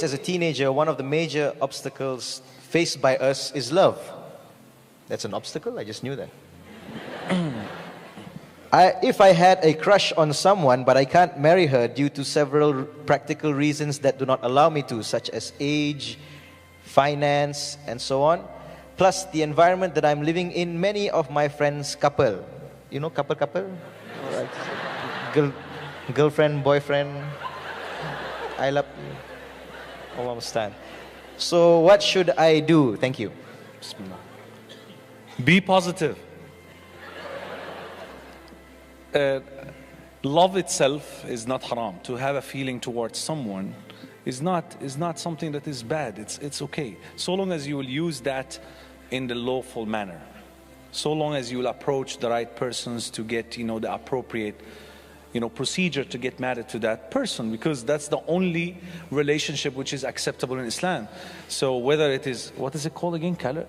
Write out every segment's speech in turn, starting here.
as a teenager, one of the major obstacles faced by us is love. That's an obstacle? I just knew that. If I had a crush on someone, but I can't marry her due to several practical reasons that do not allow me to, such as age, finance, and so on, plus the environment that I'm living in, many of my friends couple. You know couple? Right. Girlfriend, boyfriend. I love you. Oh, understand. So what should I do? Thank you. Bismillah. Be positive. Love itself is not haram. To have a feeling towards someone is not something that is bad. It's okay. So long as you will use that in the lawful manner. So long as you will approach the right persons to get, the appropriate, procedure to get married to that person, because that's the only relationship which is acceptable in Islam. So whether it is, what is it called again? Couple.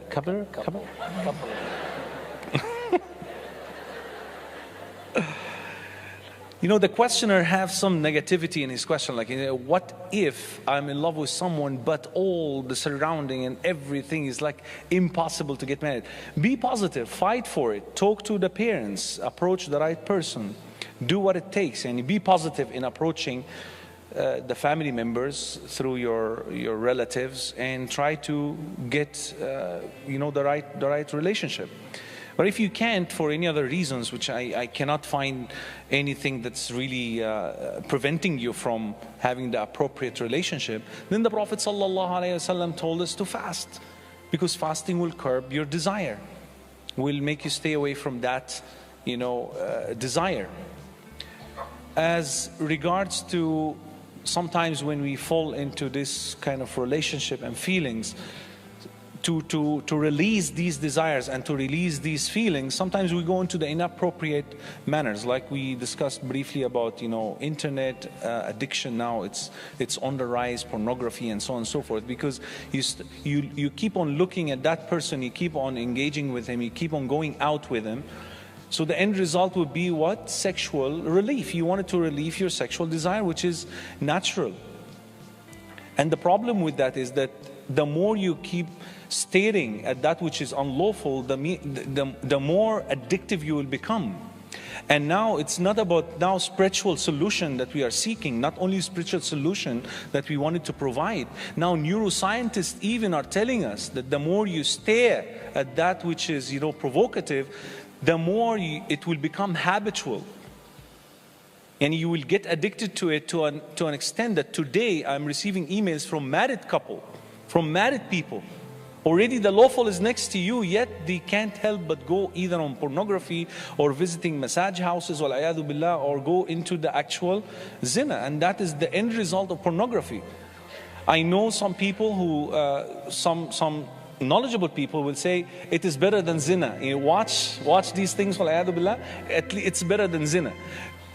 The questioner has some negativity in his question, like, what if I'm in love with someone, but all the surrounding and everything is like impossible to get married? Be positive, fight for it, talk to the parents, approach the right person, do what it takes, and be positive in approaching the family members through your relatives, and try to get the right relationship. But if you can't, for any other reasons, which I cannot find anything that's really preventing you from having the appropriate relationship, then the Prophet ﷺ told us to fast, because fasting will curb your desire, will make you stay away from that, desire. As regards to sometimes when we fall into this kind of relationship and feelings, to release these desires and to release these feelings, sometimes we go into the inappropriate manners, like we discussed briefly about internet addiction. Now it's on the rise, pornography and so on and so forth, because you keep on looking at that person, you keep on engaging with him, you keep on going out with him. So the end result would be what? Sexual relief. You wanted to relieve your sexual desire, which is natural. And the problem with that is that the more you keep staring at that which is unlawful, the more addictive you will become. And now it's not about spiritual solution that we are seeking, not only spiritual solution that we wanted to provide. Now neuroscientists even are telling us that the more you stare at that which is provocative, the more it will become habitual. And you will get addicted to it to an extent that today I'm receiving emails from married people. Already the lawful is next to you, yet they can't help but go either on pornography or visiting massage houses, or go into the actual zina. And that is the end result of pornography. I know some people who, some knowledgeable people will say it is better than zina. Watch these things, it's better than zina.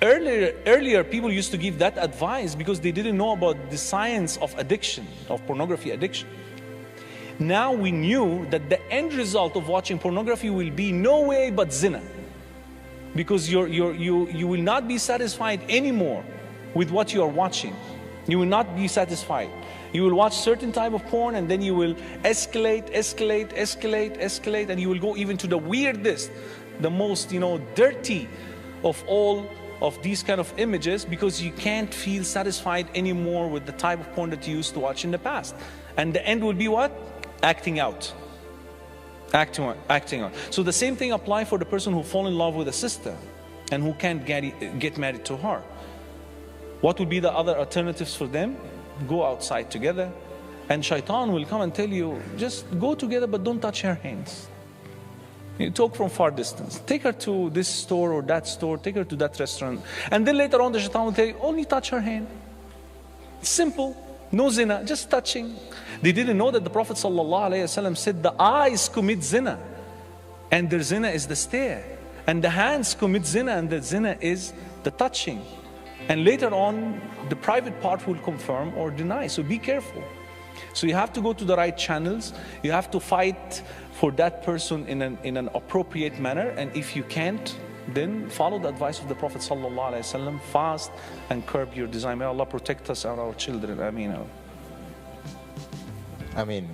Earlier, people used to give that advice because they didn't know about the science of addiction, of pornography addiction. Now we knew that the end result of watching pornography will be no way but zina, because you will not be satisfied anymore with what you are watching. You will not be satisfied. You will watch certain type of porn, and then you will escalate, and you will go even to the weirdest, the most dirty of all of these kind of images, because you can't feel satisfied anymore with the type of porn that you used to watch in the past. And the end will be what? Acting out. So the same thing applies for the person who fall in love with a sister and who can't get married to her. What would be the other alternatives for them? Go outside together, and shaitan will come and tell you, just go together but don't touch her hands. You talk from far distance. Take her to this store or that store, take her to that restaurant, and then later on the shaitan will tell you, only touch her hand. Simple, no zina, just touching. They didn't know that the Prophet ﷺ said the eyes commit zina, and their zina is the stare, and the hands commit zina, and the zina is the touching. And later on, the private part will confirm or deny. So be careful. So you have to go to the right channels. You have to fight for that person in an appropriate manner. And if you can't, then follow the advice of the Prophet ﷺ. Fast and curb your desire. May Allah protect us and our children. Ameen. I mean,